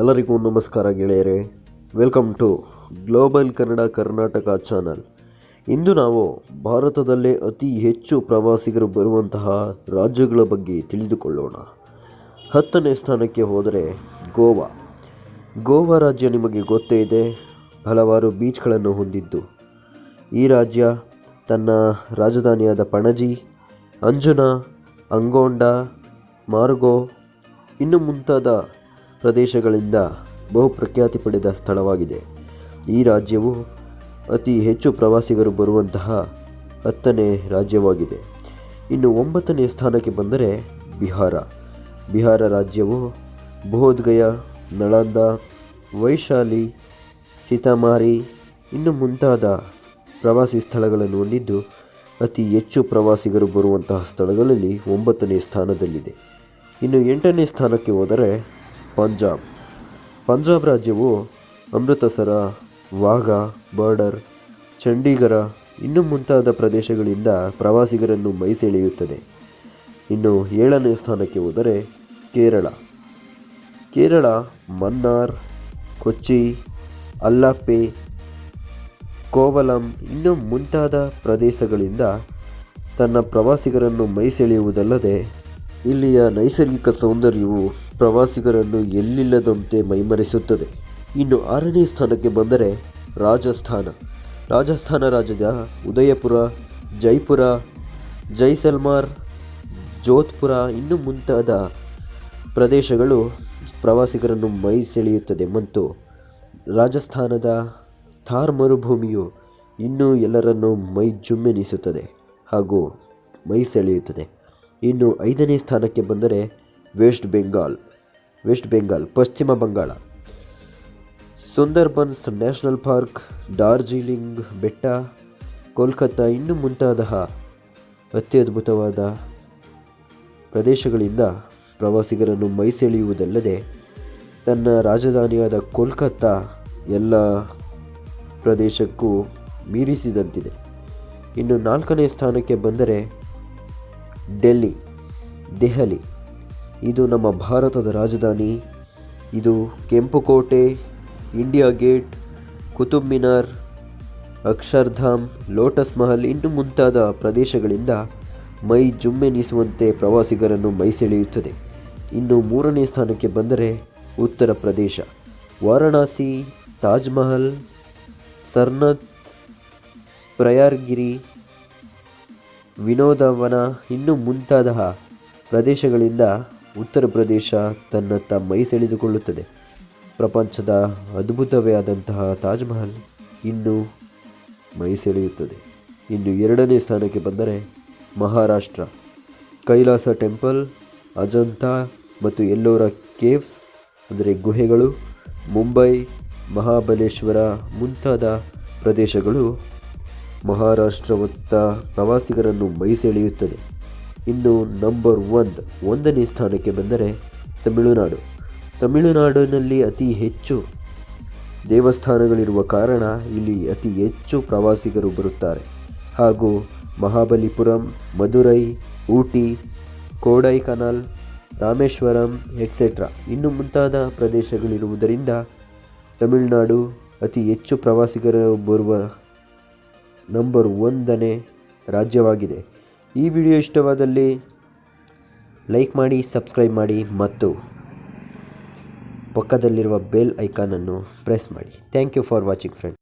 ಎಲ್ಲರಿಗೂ ನಮಸ್ಕಾರ ಗೆಳೆಯರೇ. Welcome to global Kannada Karnataka channel. ಇಂದು ನಾವು ಭಾರತದಲ್ಲೇ ಅತಿ ಹೆಚ್ಚು ಪ್ರವಾಸಿಗರು ಬರುವಂತಹ ರಾಜ್ಯಗಳ ಬಗ್ಗೆ ತಿಳಿದುಕೊಳ್ಳೋಣ. 10ನೇ ಸ್ಥಾನಕ್ಕೆ ಹೋದರೆ ಗೋವಾ ರಾಜ್ಯ ನಿಮಗೆ ಗೊತ್ತೇ ಇದೆ, ಹಲವಾರು ಬೀಚ್ಗಳನ್ನು ಹೊಂದಿದ್ದು. ಈ ರಾಜ್ಯ ತನ್ನ ರಾಜಧಾನಿಯಾದ ಪಣಜಿ, ಅಂಜುನಾ, ಅಂಗೋಂಡ, ಮಾರ್ಗೋ ಇನ್ನು ಮುಂತಾದ ಪ್ರದೇಶಗಳಿಂದ ಬಹುಪ್ರಖ್ಯಾತಿ ಪಡೆದ ಸ್ಥಳವಾಗಿದೆ. ಈ ರಾಜ್ಯವು ಅತಿ ಹೆಚ್ಚು ಪ್ರವಾಸಿಗರು ಬರುವಂತಹ 10ನೇ ರಾಜ್ಯವಾಗಿದೆ. ಇನ್ನು 9ನೇ ಸ್ಥಾನಕ್ಕೆ ಬಂದರೆ ಬಿಹಾರ ರಾಜ್ಯವು ಬೋಧ್ಗಯಾ, ನಳಂದ, ವೈಶಾಲಿ, ಸೀತಾಮಾರಿ ಇನ್ನು ಮುಂತಾದ ಪ್ರವಾಸಿ ಸ್ಥಳಗಳನ್ನು ಹೊಂದಿದ್ದು ಅತಿ ಹೆಚ್ಚು ಪ್ರವಾಸಿಗರು ಬರುವಂತಹ ಸ್ಥಳಗಳಲ್ಲಿ 9ನೇ ಸ್ಥಾನದಲ್ಲಿದೆ. ಇನ್ನು 8ನೇ ಸ್ಥಾನಕ್ಕೆ ಹೋದರೆ ಪಂಜಾಬ್ ರಾಜ್ಯವು ಅಮೃತಸರ, ವಾಘಾ ಬಾರ್ಡರ್, ಚಂಡೀಗಢ ಇನ್ನು ಮುಂತಾದ ಪ್ರದೇಶಗಳಿಂದ ಪ್ರವಾಸಿಗರನ್ನು ಮೈಸೆಳೆಯುತ್ತದೆ. ಇನ್ನು 7ನೇ ಸ್ಥಾನಕ್ಕೆ ಹೋದರೆ ಕೇರಳ ಮನ್ನಾರ್, ಕೊಚ್ಚಿ, ಅಲ್ಲಾಪ್ಪೆ, ಕೋವಲಂ ಇನ್ನು ಮುಂತಾದ ಪ್ರದೇಶಗಳಿಂದ ತನ್ನ ಪ್ರವಾಸಿಗರನ್ನು ಮೈಸೆಳೆಯುವುದಲ್ಲದೆ ಇಲ್ಲಿಯ ನೈಸರ್ಗಿಕ ಸೌಂದರ್ಯವು ಪ್ರವಾಸಿಗರನ್ನು ಎಲ್ಲಿಲ್ಲದಂತೆ ಮೈಮರೆಸುತ್ತದೆ. ಇನ್ನು 6ನೇ ಸ್ಥಾನಕ್ಕೆ ಬಂದರೆ ರಾಜಸ್ಥಾನ ರಾಜ್ಯದ ಉದಯಪುರ, ಜೈಪುರ, ಜೈಸಲ್ಮಾರ್, ಜೋಧ್ಪುರ ಇನ್ನು ಮುಂತಾದ ಪ್ರದೇಶಗಳು ಪ್ರವಾಸಿಗರನ್ನು ಮೈ ಸೆಳೆಯುತ್ತದೆ. ಮತ್ತು ರಾಜಸ್ಥಾನದ ಥಾರ್ ಮರುಭೂಮಿಯು ಇನ್ನೂ ಎಲ್ಲರನ್ನೂ ಮೈ ಜುಮ್ಮೆನಿಸುತ್ತದೆ ಹಾಗೂ ಮೈ ಸೆಳೆಯುತ್ತದೆ. ಇನ್ನು 5ನೇ ಸ್ಥಾನಕ್ಕೆ ಬಂದರೆ ವೆಸ್ಟ್ ಬೆಂಗಾಲ್ ಪಶ್ಚಿಮ ಬಂಗಾಳ, ಸುಂದರ್ಬನ್ಸ್ ನ್ಯಾಷನಲ್ ಪಾರ್ಕ್, ಡಾರ್ಜಿಲಿಂಗ್ ಬೆಟ್ಟ, ಕೋಲ್ಕತ್ತಾ ಇನ್ನು ಮುಂತಾದ ಅತ್ಯದ್ಭುತವಾದ ಪ್ರದೇಶಗಳಿಂದ ಪ್ರವಾಸಿಗರನ್ನು ಮೈಸೆಳೆಯುವುದಲ್ಲದೆ ತನ್ನ ರಾಜಧಾನಿಯಾದ ಕೋಲ್ಕತ್ತಾ ಎಲ್ಲ ಪ್ರದೇಶಕ್ಕೂ ಮೀರಿಸಿದಂತಿದೆ. ಇನ್ನು 4ನೇ ಸ್ಥಾನಕ್ಕೆ ಬಂದರೆ ದೆಹಲಿ. ಇದು ನಮ್ಮ ಭಾರತದ ರಾಜಧಾನಿ. ಇದು ಕೆಂಪುಕೋಟೆ, India gate, Qutub Minar, Akshardham, lotus Mahal ಇನ್ನು ಮುಂತಾದ ಪ್ರದೇಶಗಳಿಂದ ಮೈ ಜುಮ್ಮೆನಿಸುವಂತೆ ಪ್ರವಾಸಿಗರನ್ನು ಮೈಸೆಳೆಯುತ್ತದೆ. ಇನ್ನು 3ನೇ ಸ್ಥಾನಕ್ಕೆ ಬಂದರೆ ಉತ್ತರ ಪ್ರದೇಶ, ವಾರಣಾಸಿ, ತಾಜ್ ಮಹಲ್, ಸರ್ನತ್, ಪ್ರಯಾಗ್ಗಿರಿ, ವಿನೋದವನ ಇನ್ನು ಮುಂತಾದ ಪ್ರದೇಶಗಳಿಂದ ಉತ್ತರ ಪ್ರದೇಶ ತನ್ನತ್ತ ಮೈ ಸೆಳೆದುಕೊಳ್ಳುತ್ತದೆ. ಪ್ರಪಂಚದ ಅದ್ಭುತವೇ ಆದಂತಹ ತಾಜ್ ಮಹಲ್ ಇನ್ನೂ ಮೈ ಸೆಳೆಯುತ್ತದೆ. ಇನ್ನು 2ನೇ ಸ್ಥಾನಕ್ಕೆ ಬಂದರೆ ಮಹಾರಾಷ್ಟ್ರ, ಕೈಲಾಸ ಟೆಂಪಲ್, ಅಜಂತಾ ಮತ್ತು ಎಲ್ಲೋರ ಕೇವ್ಸ್ ಅಂದರೆ ಗುಹೆಗಳು, ಮುಂಬೈ, ಮಹಾಬಲೇಶ್ವರ ಮುಂತಾದ ಪ್ರದೇಶಗಳು ಮಹಾರಾಷ್ಟ್ರವತ್ತ ಪ್ರವಾಸಿಗರನ್ನು ಮೈ ಸೆಳೆಯುತ್ತದೆ. ಇನ್ನು ನಂಬರ್ 1ನೇ ಸ್ಥಾನಕ್ಕೆ ಬಂದರೆ ತಮಿಳುನಾಡಿನಲ್ಲಿ ಅತಿ ಹೆಚ್ಚು ದೇವಸ್ಥಾನಗಳಿರುವ ಕಾರಣ ಇಲ್ಲಿ ಅತಿ ಹೆಚ್ಚು ಪ್ರವಾಸಿಗರು ಬರುತ್ತಾರೆ ಹಾಗೂ ಮಹಾಬಲಿಪುರಂ, ಮದುರೈ, ಊಟಿ, ಕೋಡೈಕನಾಲ್, ರಾಮೇಶ್ವರಂ ಎಕ್ಸೆಟ್ರಾ ಇನ್ನು ಮುಂತಾದ ಪ್ರದೇಶಗಳಿರುವುದರಿಂದ ತಮಿಳುನಾಡು ಅತಿ ಹೆಚ್ಚು ಪ್ರವಾಸಿಗರು ಬರುವ ನಂಬರ್ 1ನೇ ರಾಜ್ಯವಾಗಿದೆ. ಈ ವಿಡಿಯೋ ಇಷ್ಟವಾದಲ್ಲಿ ಲೈಕ್ ಮಾಡಿ, ಸಬ್ಸ್ಕ್ರೈಬ್ ಮಾಡಿ ಮತ್ತು ಪಕ್ಕದಲ್ಲಿರುವ ಬೆಲ್ ಐಕಾನನ್ನು ಪ್ರೆಸ್ ಮಾಡಿ. Thank you for watching friends.